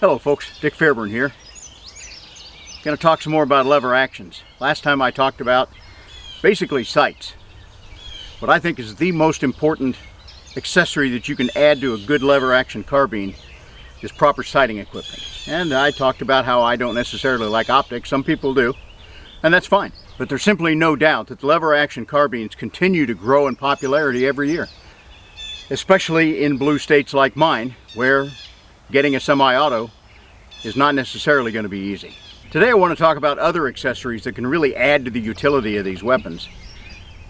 Hello folks, Dick Fairburn here. Going to talk some more about lever actions. Last time I talked about basically sights. What I think is the most important accessory that you can add to a good lever action carbine is proper sighting equipment. And I talked about how I don't necessarily like optics. Some people do, and that's fine. But there's simply no doubt that the lever action carbines continue to grow in popularity every year, especially in blue states like mine, where getting a semi-auto is not necessarily going to be easy. Today I want to talk about other accessories that can really add to the utility of these weapons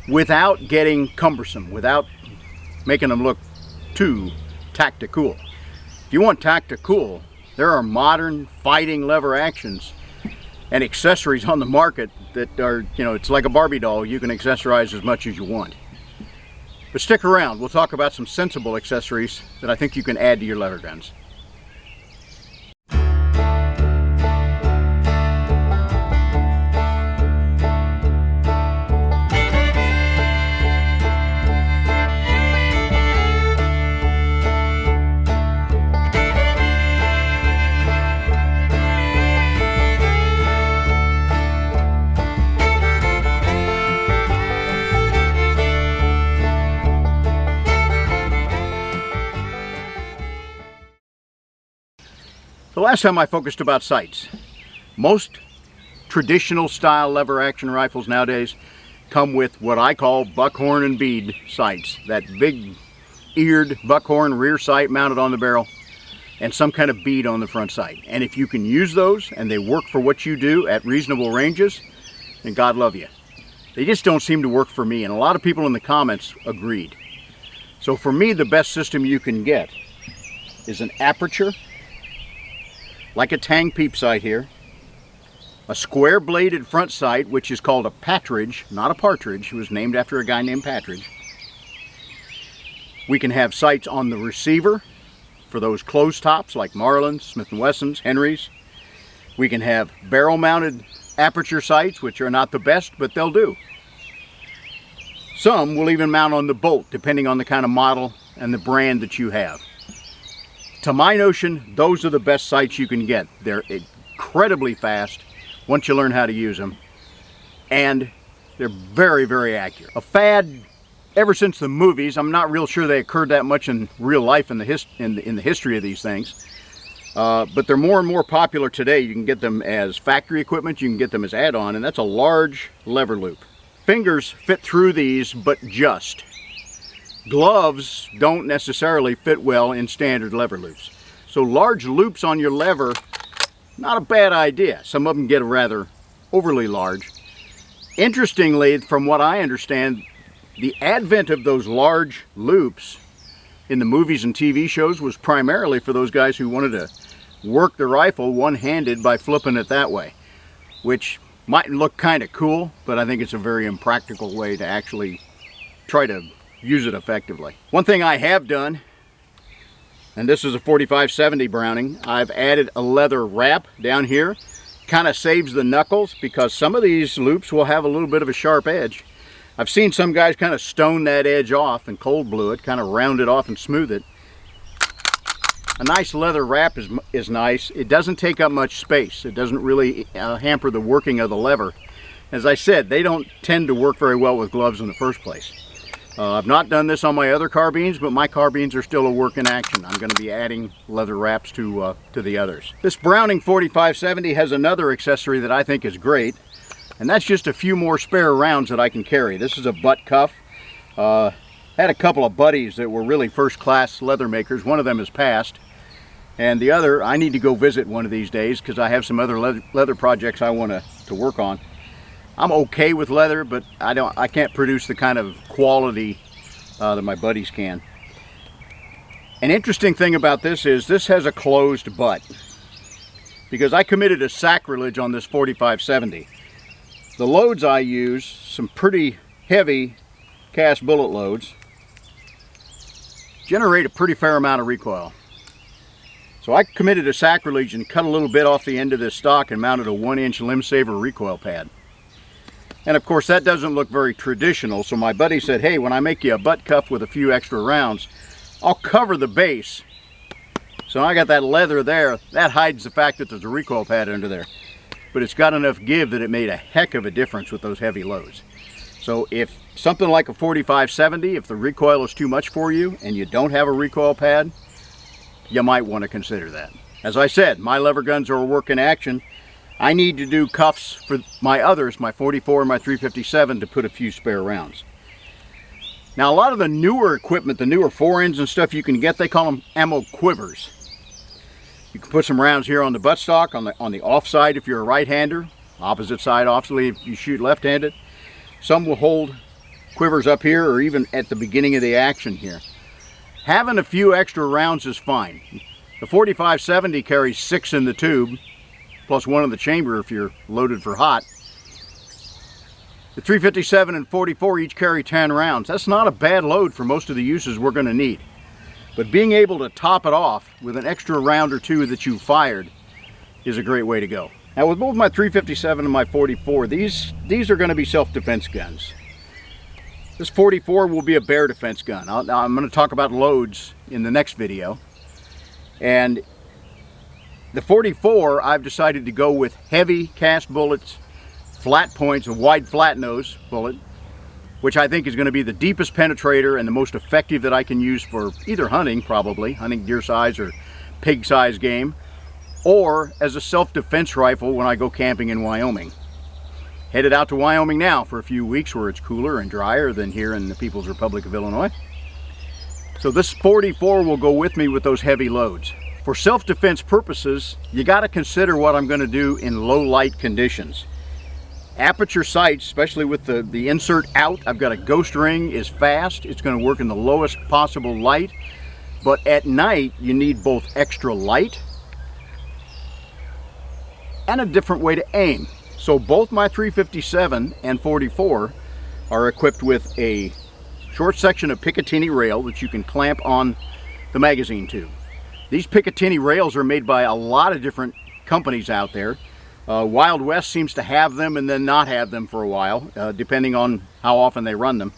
without getting cumbersome, without making them look too tactical. If you want tactical, there are modern fighting lever actions and accessories on the market that are, it's like a Barbie doll. You can accessorize as much as you want. But stick around, we'll talk about some sensible accessories that I think you can add to your lever guns. The last time I focused about sights. Most traditional style lever action rifles nowadays come with what I call buckhorn and bead sights. That big eared buckhorn rear sight mounted on the barrel and some kind of bead on the front sight. And if you can use those and they work for what you do at reasonable ranges, then God love you. They just don't seem to work for me, and a lot of people in the comments agreed. So for me, the best system you can get is an aperture, like a Tang peep sight here, a square bladed front sight, which is called a patridge, not a partridge. It was named after a guy named Patridge. We can have sights on the receiver for those closed tops like Marlins, Smith & Wessons, Henrys. We can have barrel mounted aperture sights, which are not the best, but they'll do. Some will even mount on the bolt, depending on the kind of model and the brand that you have. To my notion, those are the best sights you can get. They're incredibly fast once you learn how to use them, and they're very, very accurate. A fad ever since the movies. I'm not real sure they occurred that much in real life in the history of these things, but they're more and more popular today. You can get them as factory equipment, you can get them as add-on, and that's a large lever loop. Fingers fit through these, but just. Gloves don't necessarily fit well in standard lever loops. So large loops on your lever, not a bad idea. Some of them get rather overly large. Interestingly, from what I understand, the advent of those large loops in the movies and TV shows was primarily for those guys who wanted to work the rifle one-handed by flipping it that way, which might look kind of cool, but I think it's a very impractical way to actually try to use it effectively. One thing I have done, and this is a 45-70 Browning, I've added a leather wrap down here. Kind of saves the knuckles because some of these loops will have a little bit of a sharp edge. I've seen some guys kind of stone that edge off and cold blue it, kind of round it off and smooth it. A nice leather wrap is nice. It doesn't take up much space. It doesn't really hamper the working of the lever. As I said, they don't tend to work very well with gloves in the first place. I've not done this on my other carbines, but my carbines are still a work in action. I'm going to be adding leather wraps to the others. This Browning 45-70 has another accessory that I think is great, and that's just a few more spare rounds that I can carry. This is a butt cuff. Had a couple of buddies that were really first-class leather makers. One of them has passed, and the other, I need to go visit one of these days because I have some other leather projects I want to work on. I'm okay with leather, but I can't produce the kind of quality that my buddies can. An interesting thing about this is this has a closed butt, because I committed a sacrilege on this 45-70. The loads I use, some pretty heavy cast bullet loads, generate a pretty fair amount of recoil. So I committed a sacrilege and cut a little bit off the end of this stock and mounted a 1-inch limb saver recoil pad. And of course that doesn't look very traditional, so my buddy said, hey, when I make you a butt cuff with a few extra rounds, I'll cover the base So I got that leather there. That hides the fact that there's a recoil pad under there. But it's got enough give that it made a heck of a difference with those heavy loads. So if something like a 4570, if the recoil is too much for you and you don't have a recoil pad, you might want to consider that. As I said, my lever guns are a work in action. I need to do cuffs for my others, my 44 and my 357, to put a few spare rounds. Now a lot of the newer equipment, the newer forends and stuff you can get, they call them ammo quivers. You can put some rounds here on the buttstock, on the off side if you're a right-hander, opposite side obviously if you shoot left-handed. Some will hold quivers up here or even at the beginning of the action here. Having a few extra rounds is fine. The 4570 carries 6 in the tube, plus 1 in the chamber if you're loaded for hot. The 357 and 44 each carry 10 rounds. That's not a bad load for most of the uses we're going to need. But being able to top it off with an extra round or two that you fired is a great way to go. Now with both my 357 and my 44, these are going to be self-defense guns. This 44 will be a bear defense gun. I'm going to talk about loads in the next video. And the 44, I've decided to go with heavy cast bullets, flat points, a wide flat nose bullet, which I think is going to be the deepest penetrator and the most effective that I can use for either hunting, probably, hunting deer size or pig size game, or as a self-defense rifle when I go camping in Wyoming. Headed out to Wyoming now for a few weeks where it's cooler and drier than here in the People's Republic of Illinois. So this 44 will go with me with those heavy loads. For self-defense purposes, you got to consider what I'm going to do in low light conditions. Aperture sights, especially with the insert out, I've got a ghost ring, is fast. It's going to work in the lowest possible light. But at night, you need both extra light and a different way to aim. So both my 357 and 44 are equipped with a short section of Picatinny rail that you can clamp on the magazine tube. These Picatinny rails are made by a lot of different companies out there. Wild West seems to have them and then not have them for a while, depending on how often they run them.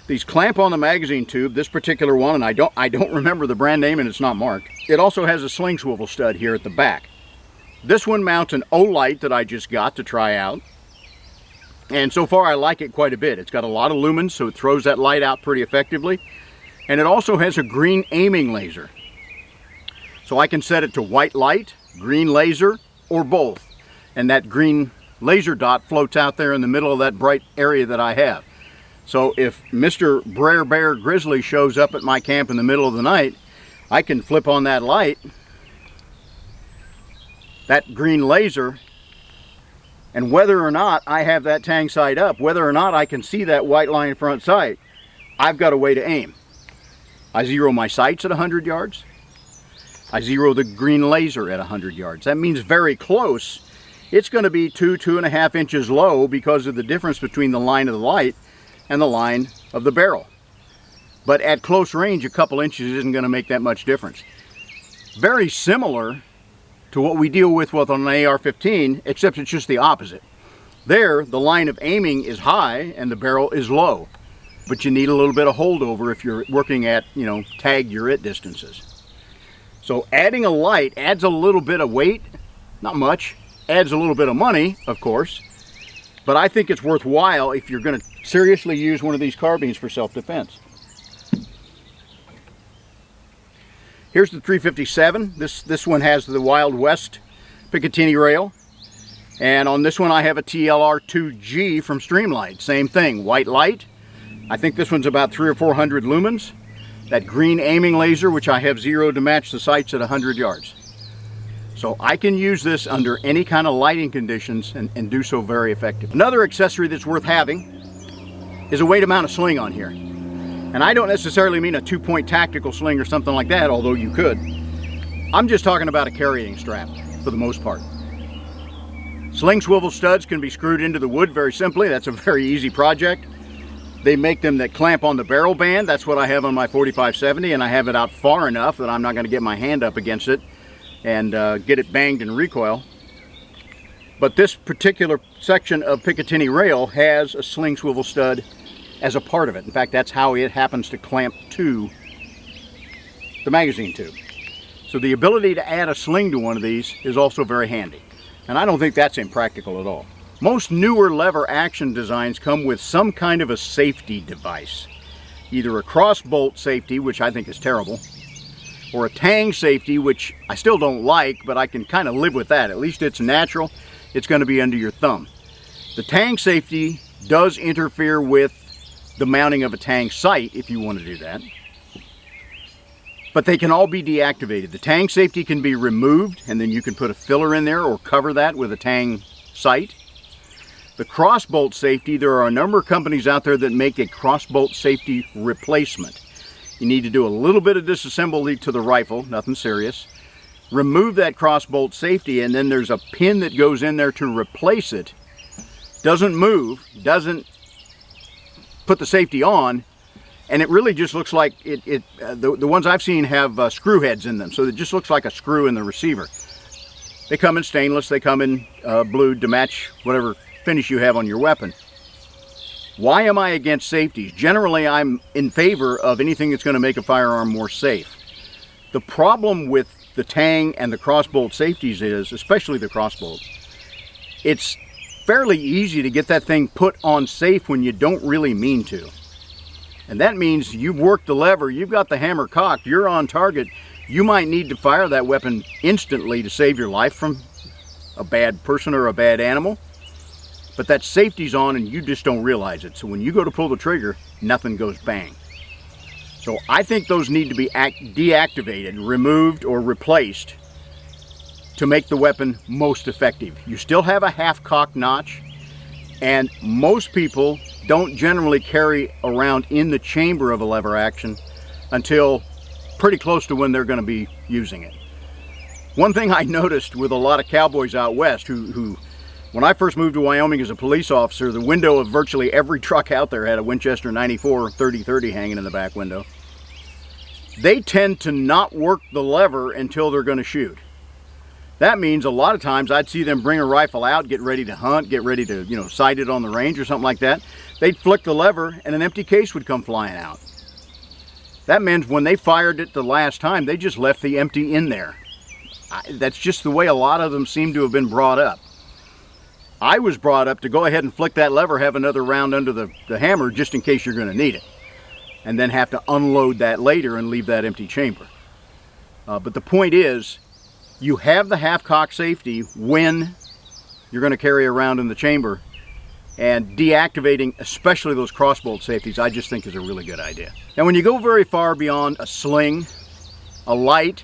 These clamp on the magazine tube. This particular one, and I don't remember the brand name and it's not marked. It also has a sling swivel stud here at the back. This one mounts an O-light that I just got to try out. And so far I like it quite a bit. It's got a lot of lumens, so it throws that light out pretty effectively. And it also has a green aiming laser. So I can set it to white light, green laser, or both. And that green laser dot floats out there in the middle of that bright area that I have. So if Mr. Brer Bear Grizzly shows up at my camp in the middle of the night, I can flip on that light, that green laser, and whether or not I have that tang sight up, whether or not I can see that white line front sight, I've got a way to aim. I zero my sights at 100 yards. I zero the green laser at 100 yards. That means very close. It's going to be 2.5 inches low because of the difference between the line of the light and the line of the barrel. But at close range, a couple inches isn't going to make that much difference. Very similar to what we deal with on an AR-15, except it's just the opposite. There, the line of aiming is high and the barrel is low. But you need a little bit of holdover if you're working at, tag your it distances. So adding a light adds a little bit of weight, not much. Adds a little bit of money, of course, but I think it's worthwhile if you're going to seriously use one of these carbines for self-defense. Here's the 357. This one has the Wild West Picatinny rail, and on this one I have a TLR2G from Streamlight. Same thing, white light. I think this one's about 300 or 400 lumens. That green aiming laser, which I have zeroed to match the sights at 100 yards. So I can use this under any kind of lighting conditions and do so very effective. Another accessory that's worth having is a way to mount a sling on here. And I don't necessarily mean a 2-point tactical sling or something like that, although you could. I'm just talking about a carrying strap for the most part. Sling swivel studs can be screwed into the wood very simply. That's a very easy project. They make them that clamp on the barrel band. That's what I have on my 4570, and I have it out far enough that I'm not going to get my hand up against it and get it banged in recoil. But this particular section of Picatinny rail has a sling swivel stud as a part of it. In fact, that's how it happens to clamp to the magazine tube. So the ability to add a sling to one of these is also very handy. And I don't think that's impractical at all. Most newer lever action designs come with some kind of a safety device. Either a cross bolt safety, which I think is terrible, or a tang safety, which I still don't like, but I can kind of live with that. At least it's natural. It's going to be under your thumb. The tang safety does interfere with the mounting of a tang sight if you want to do that. But they can all be deactivated. The tang safety can be removed, and then you can put a filler in there or cover that with a tang sight. The cross bolt safety, there are a number of companies out there that make a cross bolt safety replacement. You need to do a little bit of disassembly to the rifle, nothing serious. Remove that cross bolt safety, and then there's a pin that goes in there to replace it. Doesn't move, doesn't put the safety on, and it really just looks like the ones I've seen have screw heads in them, so it just looks like a screw in the receiver. They come in stainless, they come in blued to match whatever finish you have on your weapon. Why am I against safeties? Generally, I'm in favor of anything that's going to make a firearm more safe. The problem with the tang and the crossbolt safeties is, especially the crossbolt, it's fairly easy to get that thing put on safe when you don't really mean to. And that means you've worked the lever, you've got the hammer cocked, you're on target. You might need to fire that weapon instantly to save your life from a bad person or a bad animal. But that safety's on and you just don't realize it. So when you go to pull the trigger, nothing goes bang. So I think those need to be deactivated, removed, or replaced to make the weapon most effective. You still have a half-cock notch, and most people don't generally carry around in the chamber of a lever action until pretty close to when they're going to be using it. One thing I noticed with a lot of cowboys out west who when I first moved to Wyoming as a police officer, the window of virtually every truck out there had a Winchester 94 30-30 hanging in the back window. They tend to not work the lever until they're going to shoot. That means a lot of times I'd see them bring a rifle out, get ready to hunt, get ready to, sight it on the range or something like that. They'd flick the lever and an empty case would come flying out. That means when they fired it the last time, they just left the empty in there. That's just the way a lot of them seem to have been brought up. I was brought up to go ahead and flick that lever, have another round under the hammer just in case you're going to need it, and then have to unload that later and leave that empty chamber. But the point is, you have the half-cock safety when you're going to carry around in the chamber, and deactivating especially those crossbolt safeties I just think is a really good idea. Now when you go very far beyond a sling, a light,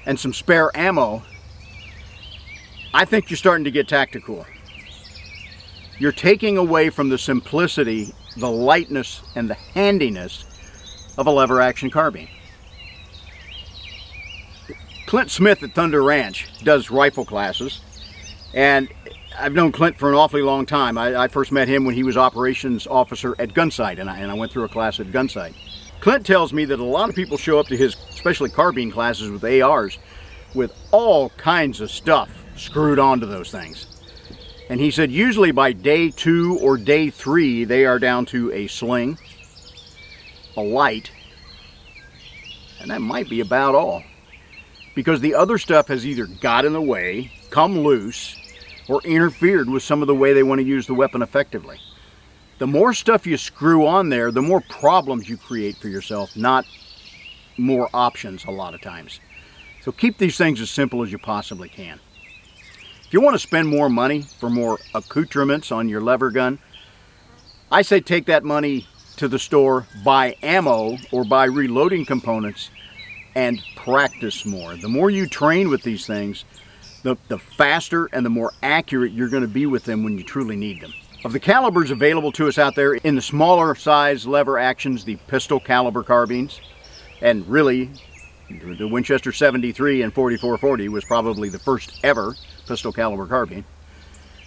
and some spare ammo, I think you're starting to get tactical. You're taking away from the simplicity, the lightness, and the handiness of a lever action carbine. Clint Smith at Thunder Ranch does rifle classes, and I've known Clint for an awfully long time. I first met him when he was operations officer at Gunsight, and I went through a class at Gunsight. Clint tells me that a lot of people show up to his, especially carbine classes with ARs, with all kinds of stuff screwed onto those things. And he said usually by day 2 or day 3 they are down to a sling, a light, and that might be about all. Because the other stuff has either got in the way, come loose, or interfered with some of the way they want to use the weapon effectively. The more stuff you screw on there, the more problems you create for yourself, not more options a lot of times. So keep these things as simple as you possibly can. If you want to spend more money for more accoutrements on your lever gun, I say take that money to the store, buy ammo or buy reloading components, and practice more. The more you train with these things, the faster and the more accurate you're going to be with them when you truly need them. Of the calibers available to us out there, in the smaller size lever actions, the pistol caliber carbines, and really the Winchester 73 and 4440 was probably the first ever pistol caliber carbine.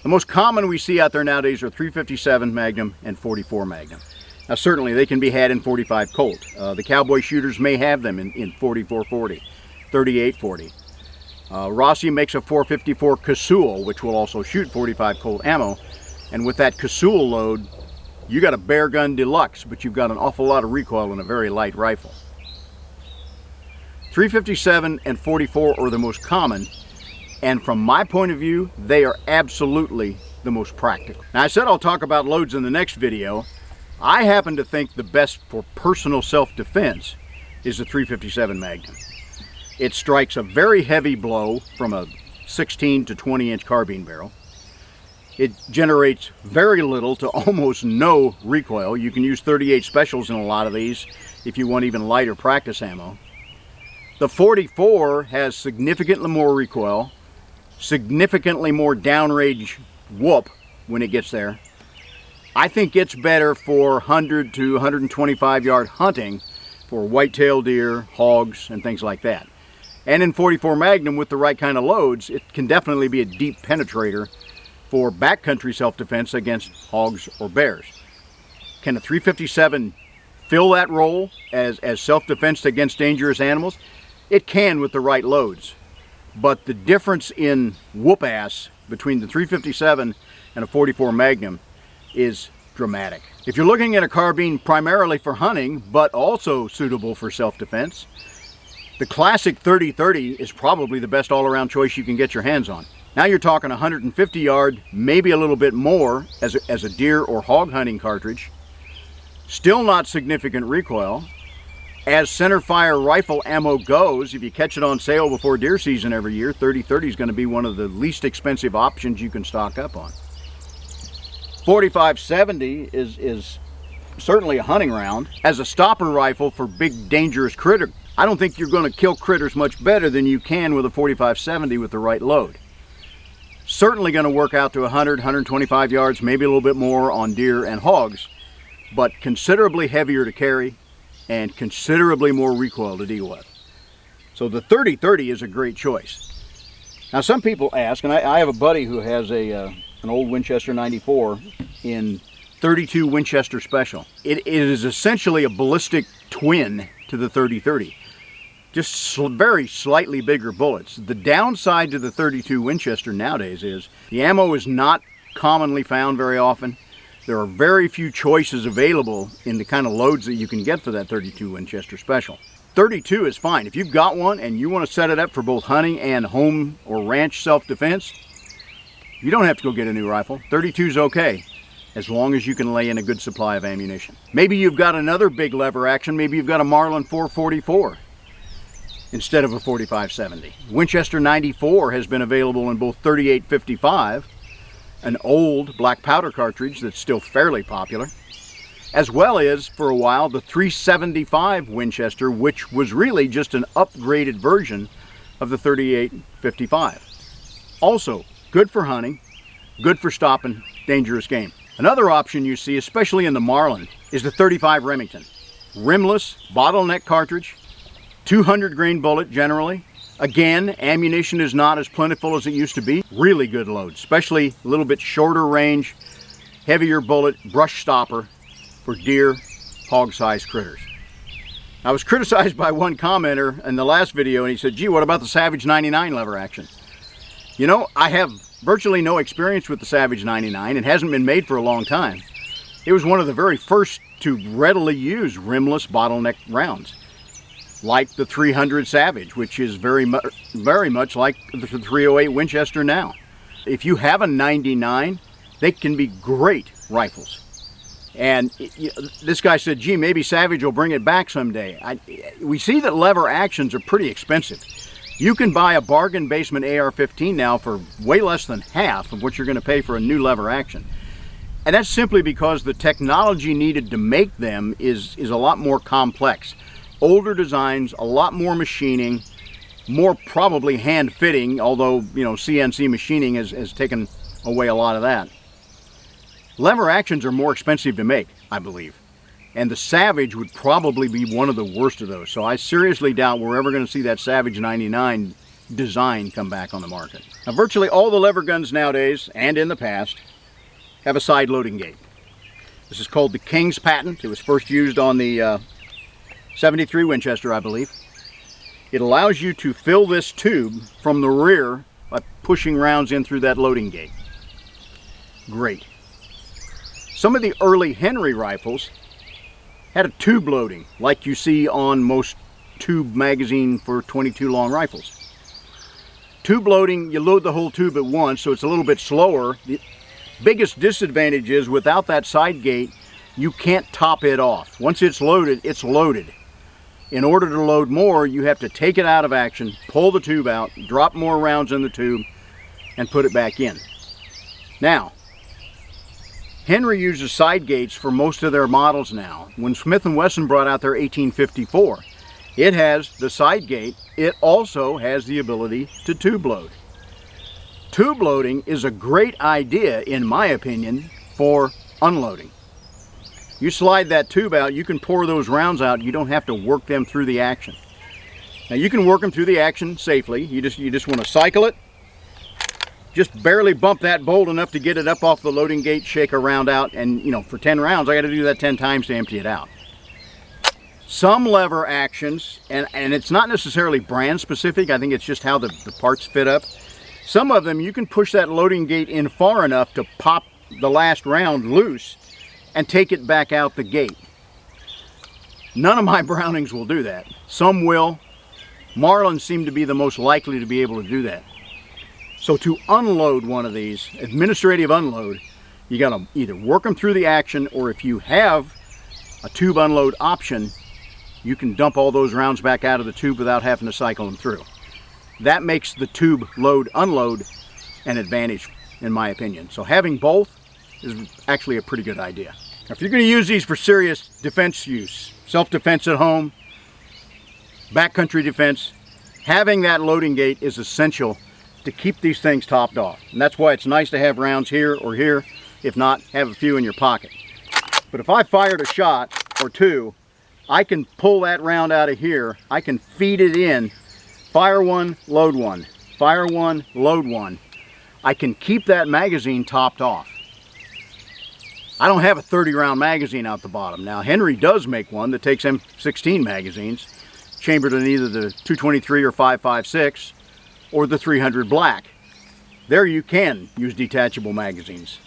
The most common we see out there nowadays are 357 Magnum and 44 Magnum. Now certainly they can be had in 45 Colt. The cowboy shooters may have them in 4440, 3840. Rossi makes a 454 Casull, which will also shoot 45 Colt ammo. And with that Casull load, you got a bear gun deluxe, but you've got an awful lot of recoil in a very light rifle. 357 and 44 are the most common, and from my point of view, they are absolutely the most practical. Now, I said I'll talk about loads in the next video. I happen to think the best for personal self-defense is the 357 Magnum. It strikes a very heavy blow from a 16 to 20 inch carbine barrel. It generates very little to almost no recoil. You can use 38 specials in a lot of these if you want even lighter practice ammo. The 44 has significantly more recoil, significantly more downrange whoop when it gets there. I think it's better for 100 to 125 yard hunting for white-tailed deer, hogs, and things like that. And in 44 Magnum, with the right kind of loads, it can definitely be a deep penetrator for backcountry self-defense against hogs or bears. Can a 357 fill that role as self-defense against dangerous animals? It can with the right loads. But the difference in whoop-ass between the 357 and a 44 Magnum is dramatic. If you're looking at a carbine primarily for hunting, but also suitable for self-defense, the classic 30-30 is probably the best all-around choice you can get your hands on. Now you're talking 150 yard, maybe a little bit more as a deer or hog hunting cartridge. Still not significant recoil. As center fire rifle ammo goes, if you catch it on sale before deer season every year, 30-30 is going to be one of the least expensive options you can stock up on. 45-70 is certainly a hunting round. As a stopper rifle for big dangerous critter, I don't think you're going to kill critters much better than you can with a 45-70 with the right load. Certainly going to work out to 100, 125 yards, maybe a little bit more on deer and hogs, but considerably heavier to carry and considerably more recoil to deal with. So the 30-30 is a great choice. Now some people ask, and I have a buddy who has an old Winchester 94 in 32 Winchester Special. It is essentially a ballistic twin to the 30-30. Just very slightly bigger bullets. The downside to the 32 Winchester nowadays is the ammo is not commonly found very often. There are very few choices available in the kind of loads that you can get for that 32 Winchester Special. 32 is fine. If you've got one and you want to set it up for both hunting and home or ranch self-defense, you don't have to go get a new rifle. 32 is okay, as long as you can lay in a good supply of ammunition. Maybe you've got another big lever action. Maybe you've got a Marlin 444 instead of a 45-70. Winchester 94 has been available in both 38-55, an old black powder cartridge that's still fairly popular, as well as, for a while, the 375 Winchester, which was really just an upgraded version of the 38-55. Also, good for hunting, good for stopping dangerous game. Another option you see, especially in the Marlin, is the 35 Remington. Rimless, bottleneck cartridge, 200 grain bullet generally. Again, ammunition is not as plentiful as it used to be. Really good load, especially a little bit shorter range, heavier bullet, brush stopper for deer, hog-sized critters. I was criticized by one commenter in the last video, and he said, gee, what about the Savage 99 lever action? You know, I have virtually no experience with the Savage 99. It hasn't been made for a long time. It was one of the very first to readily use rimless bottleneck rounds, like the 300 Savage, which is very much like the 308 Winchester now. If you have a 99, they can be great rifles. And this guy said, gee, maybe Savage will bring it back someday. We see that lever actions are pretty expensive. You can buy a bargain basement AR-15 now for way less than half of what you're going to pay for a new lever action. And that's simply because the technology needed to make them is a lot more complex. Older designs, a lot more machining, more probably hand fitting, although, you know, CNC machining has taken away a lot of that. Lever actions are more expensive to make, I believe. And the Savage would probably be one of the worst of those. So I seriously doubt we're ever going to see that Savage 99 design come back on the market. Now, virtually all the lever guns nowadays, and in the past, have a side loading gate. This is called the King's patent. It was first used on the 73 Winchester, I believe. It allows you to fill this tube from the rear by pushing rounds in through that loading gate. Great. Some of the early Henry rifles had a tube loading, like you see on most tube magazine for 22 long rifles. Tube loading, you load the whole tube at once, so it's a little bit slower. The biggest disadvantage is without that side gate, you can't top it off. Once it's loaded, it's loaded. In order to load more, you have to take it out of action, pull the tube out, drop more rounds in the tube, and put it back in. Now, Henry uses side gates for most of their models now. When Smith & Wesson brought out their 1854, it has the side gate. It also has the ability to tube load. Tube loading is a great idea, in my opinion, for unloading. You slide that tube out, you can pour those rounds out. You don't have to work them through the action. Now you can work them through the action safely. You just want to cycle it. Just barely bump that bolt enough to get it up off the loading gate, shake a round out, and you know, for 10 rounds, I got to do that 10 times to empty it out. Some lever actions, and it's not necessarily brand specific, I think it's just how the parts fit up. Some of them, you can push that loading gate in far enough to pop the last round loose and take it back out the gate. None of my Brownings will do that. Some will. Marlins seem to be the most likely to be able to do that. So to unload one of these, administrative unload, you got to either work them through the action, or if you have a tube unload option, you can dump all those rounds back out of the tube without having to cycle them through. That makes the tube load unload an advantage, in my opinion. So having both is actually a pretty good idea. Now, if you're going to use these for serious defense use, self-defense at home, backcountry defense, having that loading gate is essential to keep these things topped off. And that's why it's nice to have rounds here or here. If not, have a few in your pocket. But if I fired a shot or two, I can pull that round out of here. I can feed it in, fire one, load one, fire one, load one. I can keep that magazine topped off. I don't have a 30 round magazine out the bottom. Now Henry does make one that takes M16 magazines, chambered in either the 223 or 5.56 or the 300 black. There you can use detachable magazines.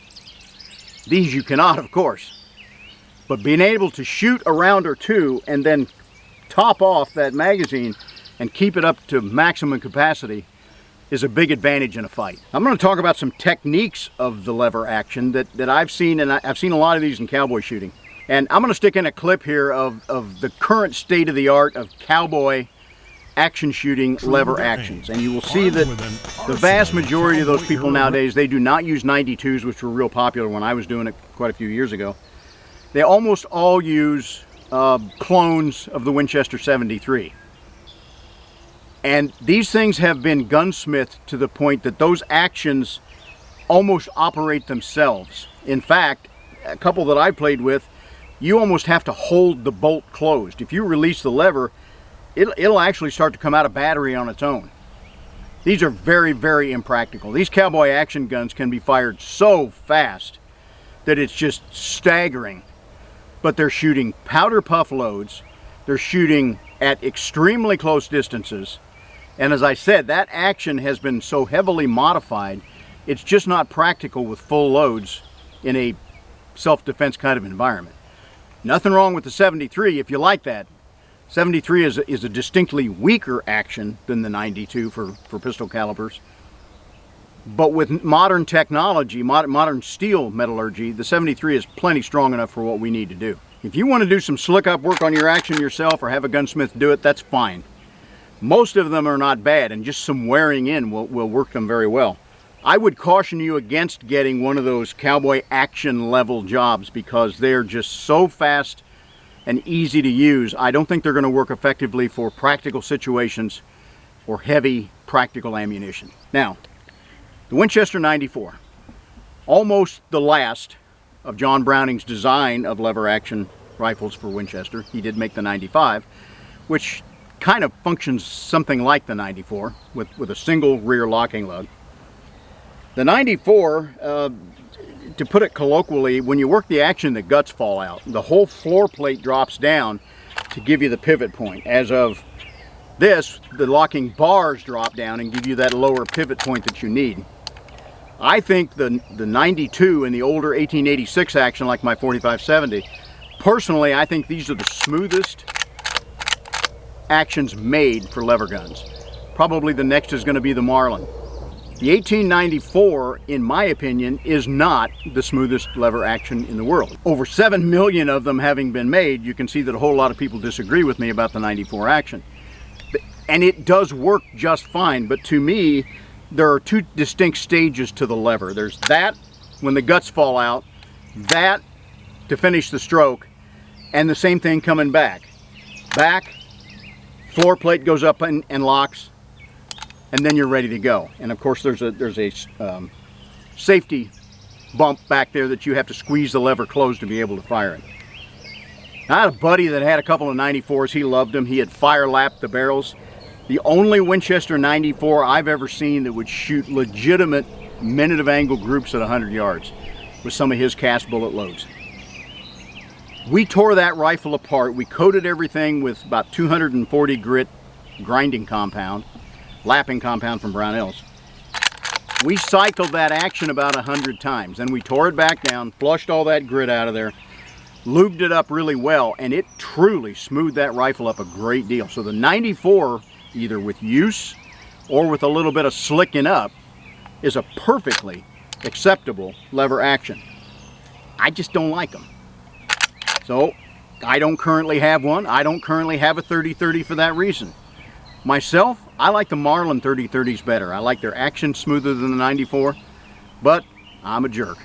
These you cannot, of course. But being able to shoot a round or two and then top off that magazine and keep it up to maximum capacity is a big advantage in a fight. I'm going to talk about some techniques of the lever action that I've seen, and I've seen a lot of these in cowboy shooting. And I'm going to stick in a clip here of the current state of the art of cowboy action shooting lever actions. And you will see that the vast majority of those people nowadays, they do not use 92s, which were real popular when I was doing it quite a few years ago. They almost all use clones of the Winchester 73. And these things have been gunsmithed to the point that those actions almost operate themselves. In fact, a couple that I played with, you almost have to hold the bolt closed. If you release the lever, it'll actually start to come out of battery on its own. These are very, very impractical. These cowboy action guns can be fired so fast that it's just staggering. But they're shooting powder puff loads. They're shooting at extremely close distances. And as I said, that action has been so heavily modified, it's just not practical with full loads in a self-defense kind of environment. Nothing wrong with the 73 if you like that. 73 is a distinctly weaker action than the 92 for pistol calibers. But with modern technology, modern steel metallurgy, the 73 is plenty strong enough for what we need to do. If you want to do some slick up work on your action yourself or have a gunsmith do it, that's fine. Most of them are not bad, and just some wearing in will work them very well. I would caution you against getting one of those cowboy action level jobs because they're just so fast and easy to use. I don't think they're going to work effectively for practical situations or heavy practical ammunition. Now, the Winchester 94, almost the last of John Browning's design of lever action rifles for Winchester. He did make the 95, which kind of functions something like the 94 with a single rear locking lug. The 94, to put it colloquially, when you work the action, the guts fall out. The whole floor plate drops down to give you the pivot point. As of this, the locking bars drop down and give you that lower pivot point that you need. I think the 92 and the older 1886 action, like my 4570, personally, I think these are the smoothest actions made for lever guns. Probably the next is going to be the Marlin. The 1894, in my opinion, is not the smoothest lever action in the world. Over 7 million of them having been made, you can see that a whole lot of people disagree with me about the 94 action. And it does work just fine, but to me, there are two distinct stages to the lever. There's that, when the guts fall out, that to finish the stroke, and the same thing coming back. Back, floor plate goes up and locks, and then you're ready to go. And of course there's a safety bump back there that you have to squeeze the lever closed to be able to fire it. I had a buddy that had a couple of 94s. He loved them. He had fire lapped the barrels. The only Winchester 94 I've ever seen that would shoot legitimate minute of angle groups at 100 yards was some of his cast bullet loads. We tore that rifle apart. We coated everything with about 240 grit grinding compound, lapping compound from Brownells. We cycled that action about 100 times. Then we tore it back down, flushed all that grit out of there, lubed it up really well, and it truly smoothed that rifle up a great deal. So the 94, either with use or with a little bit of slicking up, is a perfectly acceptable lever action. I just don't like them. So I don't currently have one. I don't currently have a 30-30 for that reason. Myself, I like the Marlin 30-30s better. I like their action smoother than the 94, but I'm a jerk.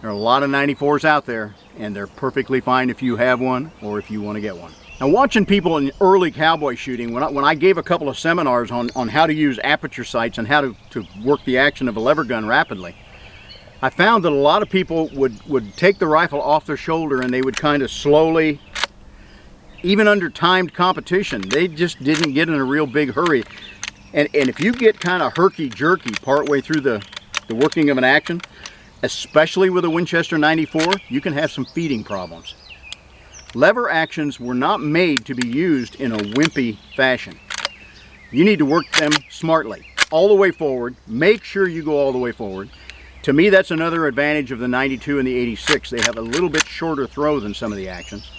There are a lot of 94s out there, and they're perfectly fine if you have one or if you want to get one. Now, watching people in early cowboy shooting, when I gave a couple of seminars on how to use aperture sights and how to work the action of a lever gun rapidly, I found that a lot of people would take the rifle off their shoulder and they would kind of slowly, even under timed competition, they just didn't get in a real big hurry. And if you get kind of herky-jerky partway through the working of an action, especially with a Winchester 94, you can have some feeding problems. Lever actions were not made to be used in a wimpy fashion. You need to work them smartly, all the way forward. Make sure you go all the way forward. To me, that's another advantage of the 92 and the 86. They have a little bit shorter throw than some of the actions,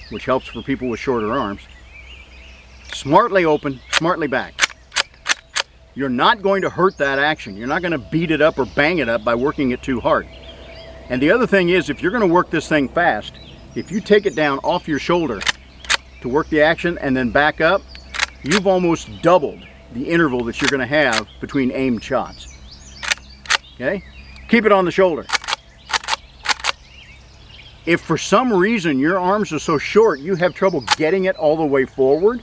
which helps for people with shorter arms. Smartly open, smartly back. You're not going to hurt that action. You're not going to beat it up or bang it up by working it too hard. And the other thing is, if you're going to work this thing fast, if you take it down off your shoulder to work the action and then back up, you've almost doubled the interval that you're going to have between aimed shots. Okay? Keep it on the shoulder. If for some reason your arms are so short you have trouble getting it all the way forward,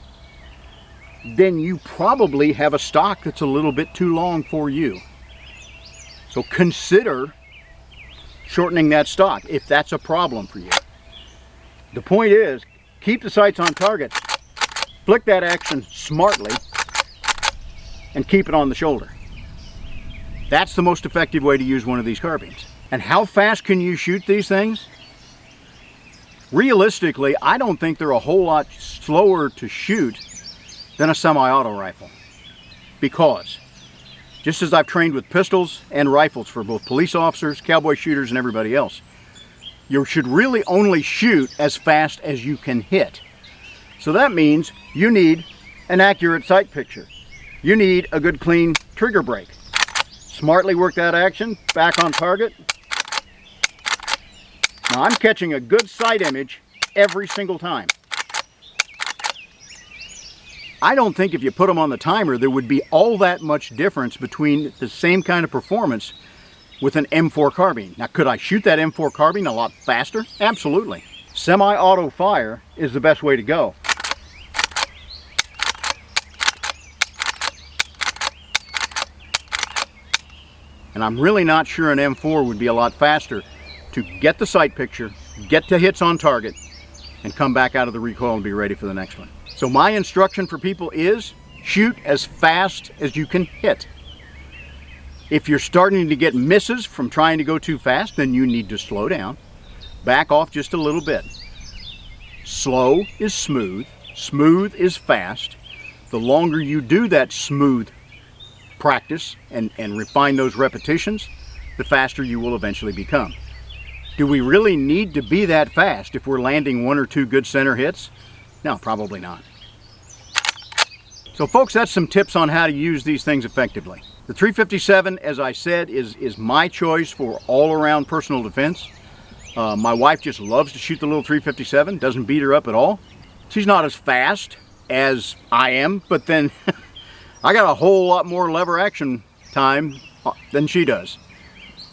then you probably have a stock that's a little bit too long for you. So consider shortening that stock if that's a problem for you. The point is, keep the sights on target, flick that action smartly, and keep it on the shoulder. That's the most effective way to use one of these carbines. And how fast can you shoot these things? Realistically, I don't think they're a whole lot slower to shoot than a semi-auto rifle. Because, just as I've trained with pistols and rifles for both police officers, cowboy shooters, and everybody else, you should really only shoot as fast as you can hit. So that means you need an accurate sight picture. You need a good clean trigger break. Smartly work that action, back on target. Now I'm catching a good sight image every single time. I don't think if you put them on the timer there would be all that much difference between the same kind of performance with an M4 carbine. Now, could I shoot that M4 carbine a lot faster? Absolutely. Semi-auto fire is the best way to go. And I'm really not sure an M4 would be a lot faster to get the sight picture, get the hits on target, and come back out of the recoil and be ready for the next one. So my instruction for people is shoot as fast as you can hit. If you're starting to get misses from trying to go too fast, then you need to slow down, back off just a little bit. Slow is smooth, smooth is fast. The longer you do that smooth practice and refine those repetitions, the faster you will eventually become. Do we really need to be that fast if we're landing one or two good center hits? No, probably not. So folks, that's some tips on how to use these things effectively. The 357, as I said, is my choice for all-around personal defense. My wife just loves to shoot the little 357, doesn't beat her up at all. She's not as fast as I am, but then I got a whole lot more lever action time than she does.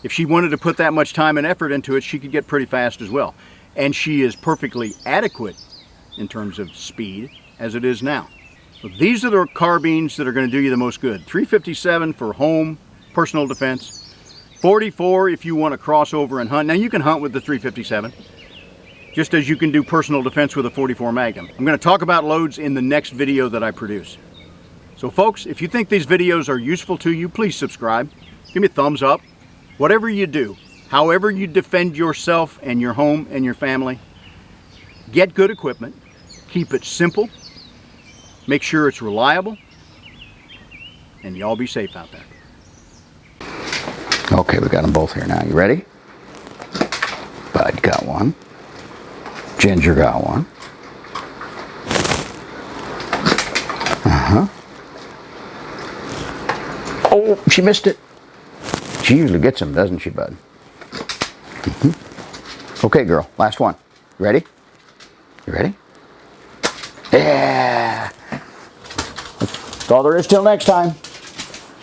If she wanted to put that much time and effort into it, she could get pretty fast as well. And she is perfectly adequate in terms of speed as it is now. So these are the carbines that are going to do you the most good. 357 for home, personal defense. 44 if you want to cross over and hunt. Now you can hunt with the 357, just as you can do personal defense with a 44 Magnum. I'm going to talk about loads in the next video that I produce. So folks, if you think these videos are useful to you, please subscribe. Give me a thumbs up. Whatever you do, however you defend yourself and your home and your family, get good equipment, keep it simple, make sure it's reliable, and y'all be safe out there. Okay, we got them both here now. You ready? Bud got one. Ginger got one. Oh, she missed it. She usually gets them, doesn't she, Bud? Okay, girl, last one. You ready? You ready? Yeah! That's all there is till next time.